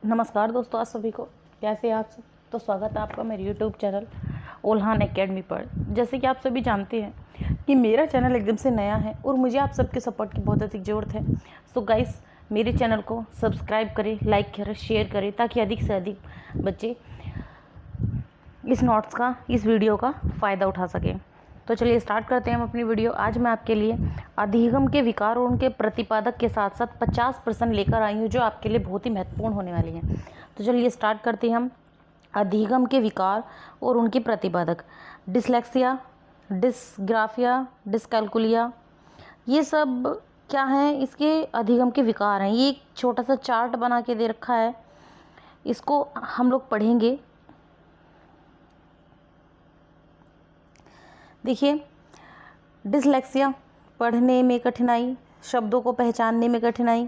नमस्कार दोस्तों, आप सभी को कैसे हैं आप सब। तो स्वागत है आपका मेरे यूट्यूब चैनल ओल्हान एकेडमी पर। जैसे कि आप सभी जानते हैं कि मेरा चैनल एकदम से नया है और मुझे आप सबके सपोर्ट की बहुत अधिक ज़रूरत है। सो गाइस, मेरे चैनल को सब्सक्राइब करें, लाइक करें, शेयर करें, ताकि अधिक से अधिक बच्चे इस वीडियो का फ़ायदा उठा सकें। तो चलिए स्टार्ट करते हैं हम अपनी वीडियो। आज मैं आपके लिए अधिगम के विकार और उनके प्रतिपादक के साथ साथ 50% लेकर आई हूँ, जो आपके लिए बहुत ही महत्वपूर्ण होने वाली हैं। तो चलिए स्टार्ट करते हैं हम। अधिगम के विकार और उनके प्रतिपादक। डिसलेक्सिया, डिसग्राफिया, डिसकैलकुलिया, ये सब क्या हैं? इसके अधिगम के विकार हैं। ये एक छोटा सा चार्ट बना के दे रखा है, इसको हम लोग पढ़ेंगे। देखिए, डिसलेक्सिया, पढ़ने में कठिनाई, शब्दों को पहचानने में कठिनाई,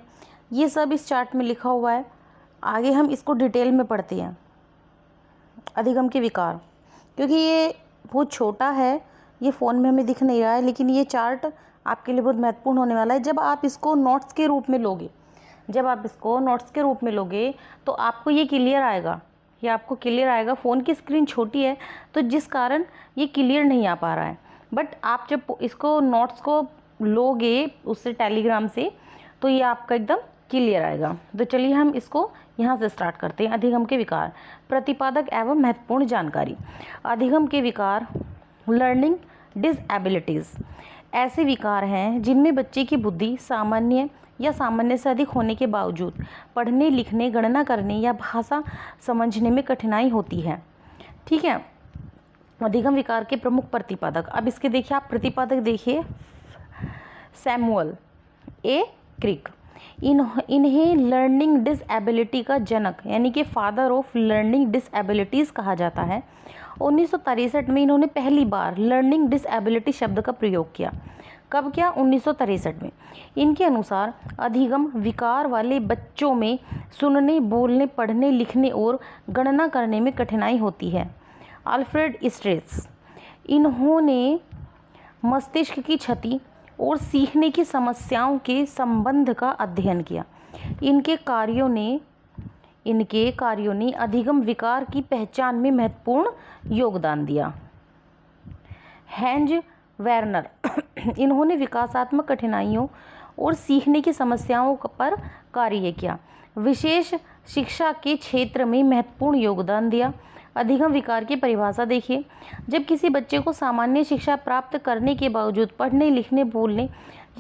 ये सब इस चार्ट में लिखा हुआ है। आगे हम इसको डिटेल में पढ़ते हैं। अधिगम के विकार, क्योंकि ये बहुत छोटा है, ये फ़ोन में हमें दिख नहीं रहा है, लेकिन ये चार्ट आपके लिए बहुत महत्वपूर्ण होने वाला है। जब आप इसको नोट्स के रूप में लोगे तो आपको ये क्लियर आएगा। फ़ोन की स्क्रीन छोटी है, तो जिस कारण ये क्लियर नहीं आ पा रहा है। बट आप जब इसको नोट्स को लोगे उससे टेलीग्राम से, तो ये आपका एकदम क्लियर आएगा। तो चलिए हम इसको यहाँ से स्टार्ट करते हैं। अधिगम के विकार, प्रतिपादक एवं महत्वपूर्ण जानकारी। अधिगम के विकार, लर्निंग डिसएबिलिटीज़, ऐसे विकार हैं जिनमें बच्चे की बुद्धि सामान्य या सामान्य से अधिक होने के बावजूद पढ़ने, लिखने, गणना करने या भाषा समझने में कठिनाई होती है। ठीक है। अधिगम विकार के प्रमुख प्रतिपादक। अब इसके देखिए, आप प्रतिपादक देखिए। सैमुअल ए क्रिक, इन्हें लर्निंग डिसएबिलिटी का जनक यानी कि फादर ऑफ लर्निंग डिसएबिलिटीज़ कहा जाता है। 1963 में इन्होंने पहली बार लर्निंग डिसएबिलिटी शब्द का प्रयोग किया। कब किया? 1963 में। इनके अनुसार अधिगम विकार वाले बच्चों में सुनने, बोलने, पढ़ने, लिखने और गणना करने में कठिनाई होती है। अल्फ्रेड स्ट्रेस, इन्होंने मस्तिष्क की क्षति और सीखने की समस्याओं के संबंध का अध्ययन किया। इनके कार्यों ने अधिगम विकार की पहचान में महत्वपूर्ण योगदान दिया। हैंज वेर्नर, इन्होंने विकासात्मक कठिनाइयों और सीखने की समस्याओं पर कार्य किया। विशेष शिक्षा के क्षेत्र में महत्वपूर्ण योगदान दिया। अधिगम विकार की परिभाषा देखिए। जब किसी बच्चे को सामान्य शिक्षा प्राप्त करने के बावजूद पढ़ने, लिखने, बोलने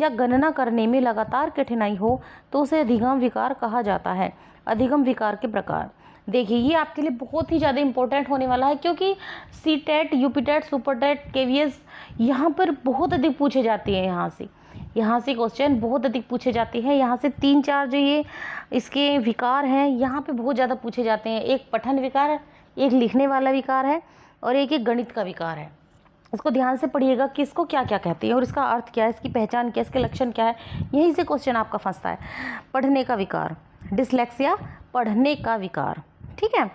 या गणना करने में लगातार कठिनाई हो, तो उसे अधिगम विकार कहा जाता है। अधिगम विकार के प्रकार देखिए, ये आपके लिए बहुत ही ज़्यादा इंपॉर्टेंट होने वाला है, क्योंकि सीटेट, यूपीटेट, सुपरटेट, केवीएस यहाँ पर बहुत अधिक पूछे जाते हैं। यहाँ से क्वेश्चन बहुत अधिक पूछे जाते हैं। यहाँ से 3-4 जो ये इसके विकार हैं, यहाँ पे बहुत ज़्यादा पूछे जाते हैं। एक पठन विकार है, एक लिखने वाला विकार है और एक गणित का विकार है। इसको ध्यान से पढ़िएगा कि इसको क्या क्या कहते हैं और इसका अर्थ क्या है, इसकी पहचान क्या है, इसके लक्षण क्या है। यहीं से क्वेश्चन आपका फंसता है। पढ़ने का विकार, डिसलेक्सिया, पढ़ने का विकार। ठीक है।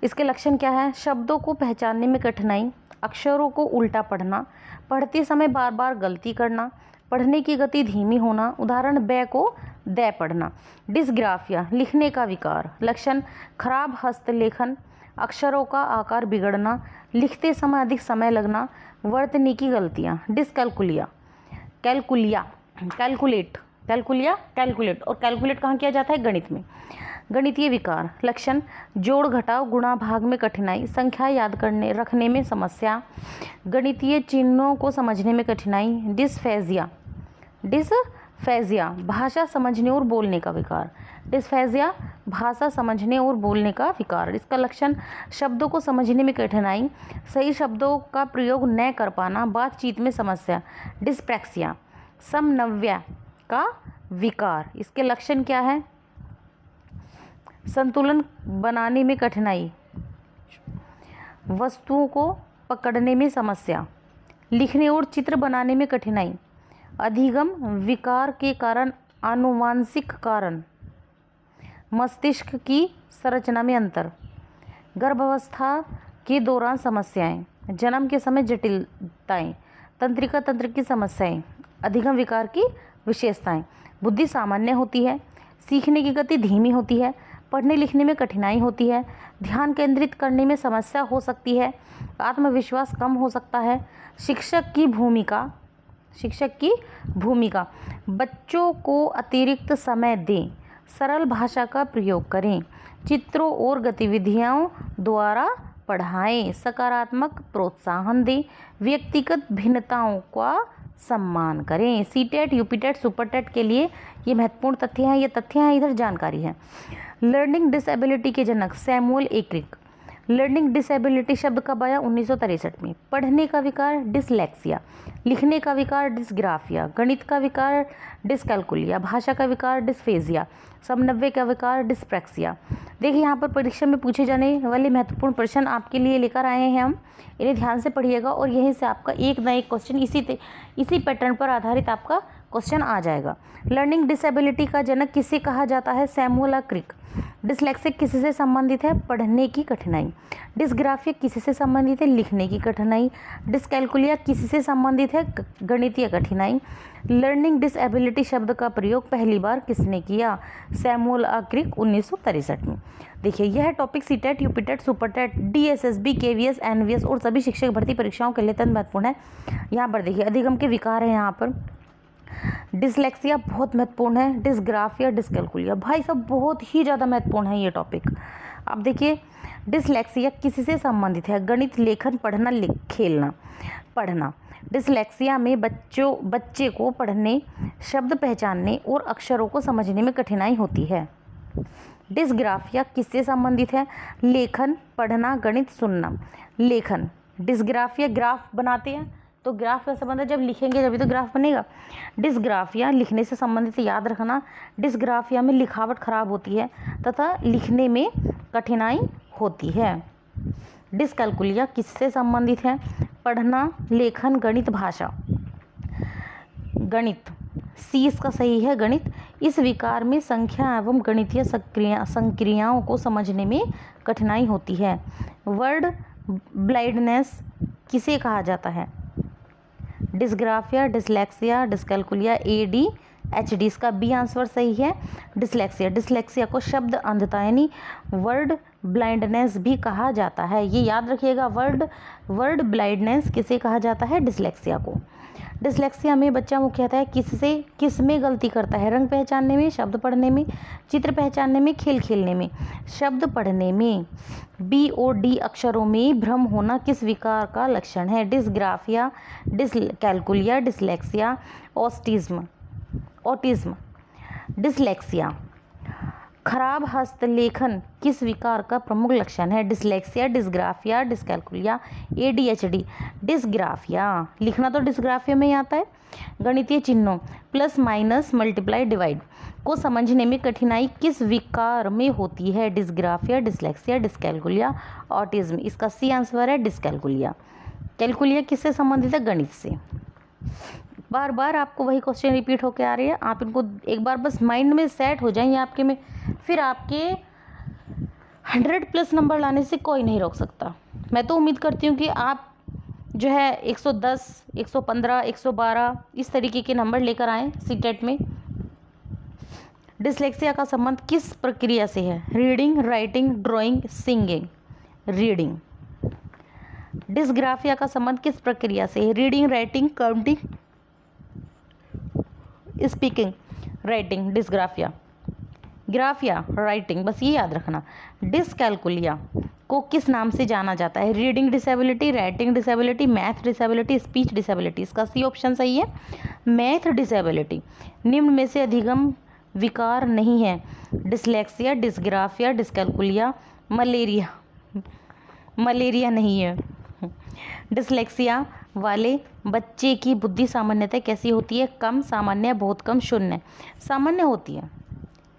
इसके लक्षण क्या है? शब्दों को पहचानने में कठिनाई, अक्षरों को उल्टा पढ़ना, पढ़ते समय बार बार गलती करना, पढ़ने की गति धीमी होना, उदाहरण बै को दै पढ़ना। डिसग्राफिया, लिखने का विकार। लक्षण: खराब हस्तलेखन, अक्षरों का आकार बिगड़ना, लिखते समय अधिक समय लगना, वर्तनी की गलतियाँ। डिसकैलकुलिया, कैलकुलेट और कैलकुलेट कहाँ किया जाता है? गणित में। गणितीय विकार। लक्षण: जोड़, घटाव, गुणा, भाग में कठिनाई, संख्या याद करने रखने में समस्या, गणितीय चिन्हों को समझने में कठिनाई। डिसफेजिया, भाषा समझने और बोलने का विकार। डिसफेजिया, भाषा समझने और बोलने का विकार। इसका लक्षण: शब्दों को समझने में कठिनाई, सही शब्दों का प्रयोग न कर पाना, बातचीत में समस्या। डिस्प्रैक्सिया, समन्वय का विकार। इसके लक्षण क्या है? संतुलन बनाने में कठिनाई, वस्तुओं को पकड़ने में समस्या, लिखने और चित्र बनाने में कठिनाई। अधिगम विकार के कारण आनुवांशिक कारण, मस्तिष्क की संरचना में अंतर, गर्भावस्था के दौरान समस्याएं, जन्म के समय जटिलताएं, तंत्रिका तंत्र की समस्याएं। अधिगम विकार की विशेषताएं: बुद्धि सामान्य होती है, सीखने की गति धीमी होती है, पढ़ने लिखने में कठिनाई होती है, ध्यान केंद्रित करने में समस्या हो सकती है, आत्मविश्वास कम हो सकता है। शिक्षक की भूमिका बच्चों को अतिरिक्त समय दें, सरल भाषा का प्रयोग करें, चित्रों और गतिविधियों द्वारा पढ़ाएं, सकारात्मक प्रोत्साहन दें, व्यक्तिगत भिन्नताओं का सम्मान करें। सीटेट, यूपीटेट, सुपरटेट के लिए ये महत्वपूर्ण तथ्य हैं, ये तथ्य हैं, इधर जानकारी है। लर्निंग डिसेबिलिटी के जनक Samuel A Crick. Learning disability शब्द कब आया? 1963 में। पढ़ने का विकार डिसलेक्सिया, लिखने का विकार डिसग्राफिया, गणित का विकार डिसकैल्कुलिया, भाषा का विकार डिस्फेजिया, समन्वय का विकार डिस्प्रैक्सिया। देखिए यहाँ पर परीक्षा में पूछे जाने वाले महत्वपूर्ण प्रश्न आपके लिए लेकर आए हैं हम, इन्हें ध्यान से पढ़िएगा और यहीं से आपका एक ना एक क्वेश्चन इसी पैटर्न पर आधारित आपका क्वेश्चन आ जाएगा। लर्निंग डिसेबिलिटी का जनक किसे कहा जाता है? Samuel A Crick. डिसलेक्सिक किससे संबंधित है? पढ़ने की कठिनाई। डिसग्राफिक किससे संबंधित है? लिखने की कठिनाई। डिसकैल्कुलिया किससे संबंधित है? गणितीय कठिनाई। लर्निंग डिसेबिलिटी शब्द का प्रयोग पहली बार किसने किया? सैमुअल ए क्रिक 1963 में। देखिए यह topic CTET, UPTET, super TET, DSSB, KVS, NVS और सभी शिक्षक भर्ती परीक्षाओं के लिए अत्यंत महत्वपूर्ण है। यहाँ पर देखिए अधिगम के विकार है, यहाँ पर डिसलेक्सिया बहुत महत्वपूर्ण है, डिसग्राफिया, डिसकैल्कुलिया भाई साहब बहुत ही ज़्यादा महत्वपूर्ण है ये टॉपिक। अब देखिए डिसलेक्सिया किससे संबंधित है? गणित, लेखन, पढ़ना, खेलना, पढ़ना। डिसलेक्सिया में बच्चे को पढ़ने, शब्द पहचानने और अक्षरों को समझने में कठिनाई होती है। डिसग्राफिया किससे संबंधित है? लेखन, पढ़ना, गणित, सुनना, लेखन। डिसग्राफिया ग्राफ बनाते हैं तो ग्राफ का संबंध है, जब लिखेंगे जब तो ग्राफ बनेगा। डिसग्राफिया लिखने से संबंधित, याद रखना डिसग्राफिया में लिखावट खराब होती है तथा लिखने में कठिनाई होती है। डिसकैल्कुलिया किससे संबंधित है? पढ़ना, लेखन, गणित, भाषा। गणित, सी इसका सही है, गणित। इस विकार में संख्या एवं गणितीय संक्रियाओं को समझने में कठिनाई होती है। वर्ड ब्लाइंडनेस किसे कहा जाता है? Dysgraphia, dyslexia, dyscalculia, ADHD। इसका बी आंसर सही है, डिसलेक्सिया। डिसलेक्सिया को शब्द अंधता यानी वर्ड ब्लाइंडनेस भी कहा जाता है, ये याद रखिएगा। वर्ड ब्लाइंडनेस किसे कहा जाता है? डिसलेक्सिया को। डिसलेक्सिया में बच्चा मुख्यतः किस में गलती करता है? रंग पहचानने में, शब्द पढ़ने में, चित्र पहचानने में, खेल खेलने में। शब्द पढ़ने में। B और D अक्षरों में भ्रम होना किस विकार का लक्षण है? Dysgraphia, dyscalculia, dyslexia, autism. Dyslexia. खराब हस्तलेखन किस विकार का प्रमुख लक्षण है? Dyslexia, dysgraphia, dyscalculia, ADHD। Dysgraphia, लिखना तो डिसग्राफिया में ही आता है। गणितीय चिन्हों प्लस, माइनस, मल्टीप्लाई, डिवाइड को समझने में कठिनाई किस विकार में होती है? Dysgraphia, dyslexia, dyscalculia, autism. इसका सी आंसर है डिसकैल्कुलिया। कैलकुलिया किससे संबंधित है? गणित से। बार बार आपको वही क्वेश्चन रिपीट होकर आ रही है, आप इनको एक बार बस माइंड में सेट हो जाएंगे आपके में, फिर आपके 100+ नंबर लाने से कोई नहीं रोक सकता। मैं तो उम्मीद करती हूँ कि आप जो है 110, 115, 112 इस तरीके के नंबर लेकर आएँ सीटेट में। डिसलेक्सिया का संबंध किस प्रक्रिया से है? Reading, writing, drawing, singing. Reading. Dysgraphia का संबंध किस प्रक्रिया से है? Reading, writing, counting, speaking. Writing, dysgraphia. Graphia, writing, बस ये याद रखना। डिसकैल्कुलिया को किस नाम से जाना जाता है? Reading disability, writing disability, math disability, speech disability. इसका सी ऑप्शन सही है, मैथ डिसेबिलिटी। निम्न में से अधिगम विकार नहीं है? डिसलेक्सिया, डिसग्राफिया, डिसकैल्कुलिया, मलेरिया नहीं है। डिसलेक्सिया वाले बच्चे की बुद्धि सामान्यतः कैसी होती है? कम, सामान्य, बहुत कम, शून्य। सामान्य होती है,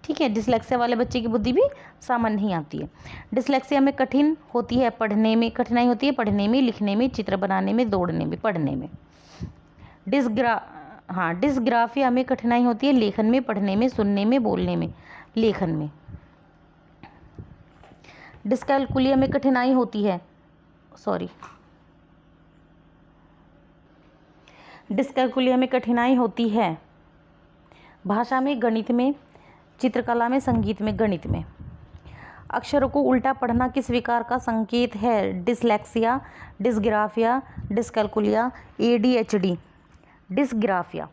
ठीक है। डिसलेक्सिया वाले बच्चे की बुद्धि भी सामान्य ही आती है। डिसलेक्सिया में कठिन होती है पढ़ने में, कठिनाई होती है पढ़ने में, लिखने में, चित्र बनाने में, दौड़ने में, पढ़ने में। डिसग्राफिया में कठिनाई होती है लेखन में, पढ़ने में, सुनने में, बोलने में, लेखन में। डिसकैल्कुलिया में कठिनाई होती है, डिसकैल्कुलिया में कठिनाई होती है भाषा में, गणित में, चित्रकला में, संगीत में, गणित में। अक्षरों को उल्टा पढ़ना किस विकार का संकेत है? Dyslexia, dysgraphia, dyscalculia, ADHD। Dysgraphia,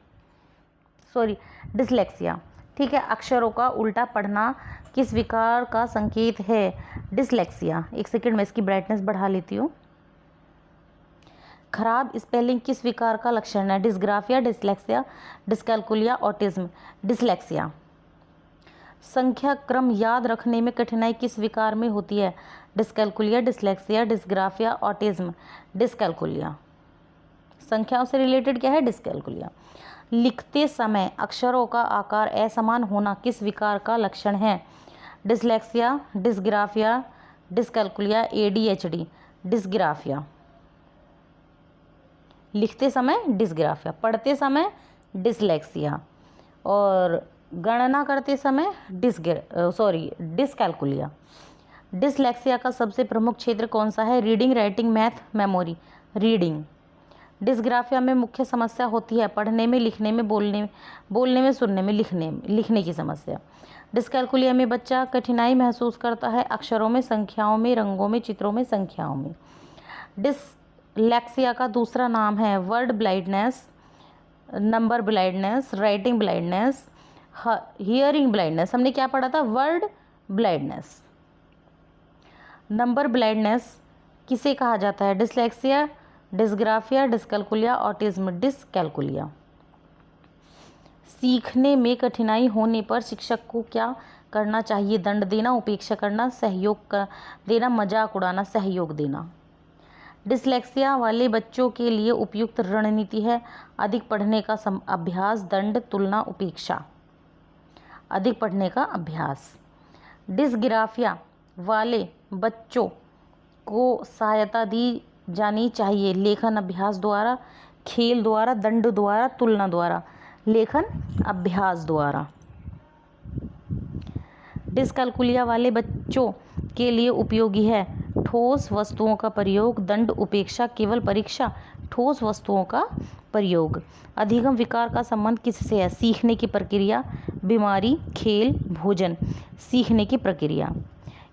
sorry dyslexia. ठीक है, अक्षरों का उल्टा पढ़ना किस विकार का संकेत है? डिसलेक्सिया। एक सेकंड में इसकी ब्राइटनेस बढ़ा लेती हूँ। खराब स्पेलिंग किस विकार का लक्षण है? Dysgraphia, dyslexia, dyscalculia, autism. Dyslexia. संख्या क्रम याद रखने में कठिनाई किस विकार में होती है? डिसकैल्कुलिया, डिसलेक्सिया, डिसग्राफिया, ऑटिज्म। डिसकैल्कुलिया। संख्याओं से रिलेटेड क्या है? डिसकैल्कुलिया। लिखते समय अक्षरों का आकार असमान होना किस विकार का लक्षण है? Dyslexia, dysgraphia, dyscalculia, ADHD। Dysgraphia. लिखते समय डिसग्राफिया, पढ़ते समय डिसलेक्सिया और गणना करते समय डिसकैल्कुलिया। डिसलेक्सिया का सबसे प्रमुख क्षेत्र कौन सा है? Reading, writing, math, memory. Reading. Dysgraphia में मुख्य समस्या होती है पढ़ने में, लिखने में, बोलने में, सुनने में, लिखने की समस्या। डिसकैल्कुलिया में बच्चा कठिनाई महसूस करता है अक्षरों में, संख्याओं में, रंगों में, चित्रों में, संख्याओं में। डिसलेक्सिया का दूसरा नाम है word blindness, number blindness, writing blindness, hearing blindness. हमने क्या पढ़ा था? Word blindness. नंबर ब्लाइंडनेस किसे कहा जाता है? Dyslexia, dysgraphia, dyscalculia, autism. Dyscalculia. सीखने में कठिनाई होने पर शिक्षक को क्या करना चाहिए? दंड देना, उपेक्षा करना, सहयोग देना, मजाक उड़ाना, सहयोग देना। डिसलेक्सिया वाले बच्चों के लिए उपयुक्त रणनीति है अधिक पढ़ने का अभ्यास, दंड, तुलना, उपेक्षा। अधिक पढ़ने का अभ्यास। डिसग्राफिया वाले बच्चों को सहायता दी जानी चाहिए लेखन अभ्यास द्वारा, खेल द्वारा, दंड द्वारा, तुलना द्वारा। लेखन अभ्यास द्वारा। डिसकैल्कुलिया वाले बच्चों के लिए उपयोगी है ठोस वस्तुओं का प्रयोग, दंड, उपेक्षा, केवल परीक्षा, ठोस वस्तुओं का प्रयोग। अधिगम विकार का संबंध किससे है? सीखने की प्रक्रिया, बीमारी, खेल, भोजन। सीखने की प्रक्रिया।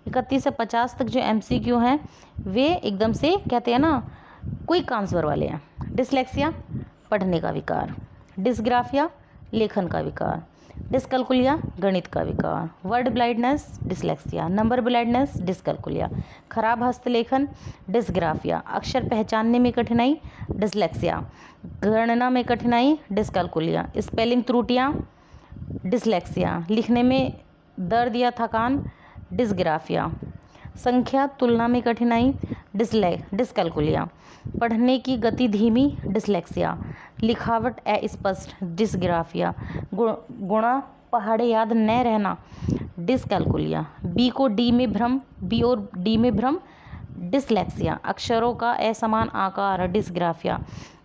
31 से 50 तक जो MCQ हैं वे एकदम से कहते हैं ना क्विक आंसर वाले हैं। डिसलेक्सिया पढ़ने का विकार, डिसग्राफिया लेखन का विकार, डिसकैल्कुलिया गणित का विकार, word blindness dyslexia, number blindness dyscalculia, खराब हस्तलेखन डिसग्राफिया, अक्षर पहचानने में कठिनाई डिसलेक्सिया, गणना में कठिनाई डिसकैल्कुलिया, स्पेलिंग त्रुटियाँ डिसलेक्सिया, लिखने में दर्द या थकान डिसग्राफिया, संख्या तुलना में कठिनाई डिसकैल्कुलिया, पढ़ने की गति धीमी डिसलेक्सिया, लिखावट अस्पष्ट डिसग्राफिया, गुणा पहाड़े याद न रहना डिसकैल्कुलिया, बी और डी में भ्रम डिसलेक्सिया, अक्षरों का असमान आकार डिसग्राफिया,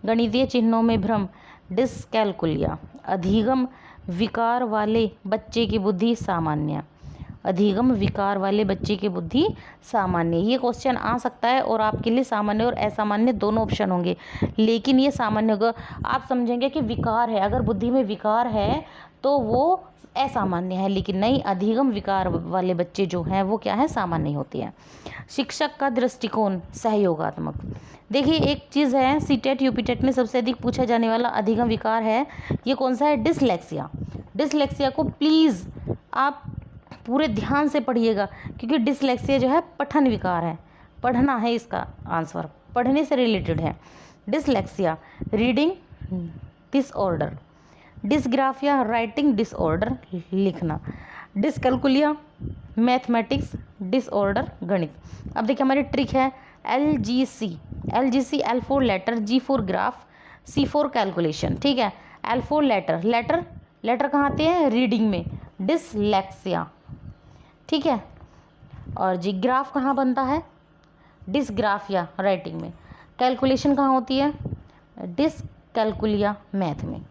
गणितीय चिन्हों में भ्रम डिसकैल्कुलिया, अधिगम विकार वाले बच्चे की बुद्धि सामान्य। अधिगम विकार वाले बच्चे की बुद्धि सामान्य। ये क्वेश्चन आ सकता है और आपके लिए सामान्य और असामान्य दोनों ऑप्शन होंगे, लेकिन ये सामान्य होगा। आप समझेंगे कि विकार है, अगर बुद्धि में विकार है तो वो असामान्य है, लेकिन नहीं, अधिगम विकार वाले बच्चे जो हैं वो क्या है? सामान्य होते हैं। शिक्षक का दृष्टिकोण सहयोगात्मक। देखिए एक चीज़ है, सीटेट यूपीटेट में सबसे अधिक पूछा जाने वाला अधिगम विकार है, ये कौन सा है? डिसलेक्सिया। डिसलेक्सिया को प्लीज़ आप पूरे ध्यान से पढ़िएगा, क्योंकि डिसलेक्सिया जो है पठन विकार है, पढ़ना है इसका आंसर, पढ़ने से रिलेटेड है। Dyslexia reading disorder, dysgraphia writing disorder लिखना, डिसकैल्कुलिया मैथमेटिक्स डिसऑर्डर गणित। अब देखिए हमारी ट्रिक है LGC, L 4 letter, G 4 graph, C 4 calculation. ठीक है, L 4 लेटर कहाँ आते हैं? रीडिंग में डिसलेक्सिया। ठीक है, और जी ग्राफ कहाँ बनता है? डिसग्राफिया राइटिंग में। कैलकुलेशन कहाँ होती है? डिसकैल्कुलिया मैथ में।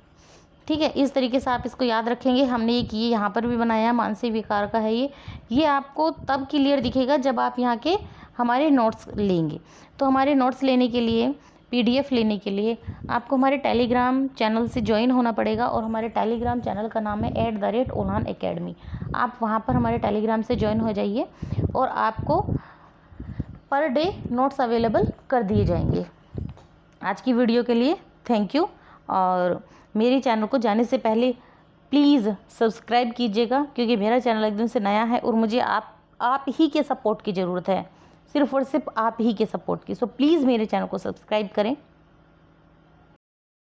ठीक है, इस तरीके से आप इसको याद रखेंगे। हमने ये किए, यहाँ पर भी बनाया, मानसिक विकार का है ये आपको तब क्लियर दिखेगा जब आप यहाँ के हमारे नोट्स लेंगे। तो हमारे नोट्स लेने के लिए PDF लेने के लिए आपको हमारे टेलीग्राम चैनल से ज्वाइन होना पड़ेगा और हमारे टेलीग्राम चैनल का नाम है @उड़ान एकेडमी। आप वहाँ पर हमारे टेलीग्राम से ज्वाइन हो जाइए और आपको पर डे नोट्स अवेलेबल कर दिए जाएंगे। आज की वीडियो के लिए थैंक यू, और मेरे चैनल को जाने से पहले प्लीज़ सब्सक्राइब कीजिएगा, क्योंकि मेरा चैनल एकदम से नया है और मुझे आप ही के सपोर्ट की ज़रूरत है, सिर्फ़ और सिर्फ आप ही के सपोर्ट की। सो प्लीज़ मेरे चैनल को सब्सक्राइब करें।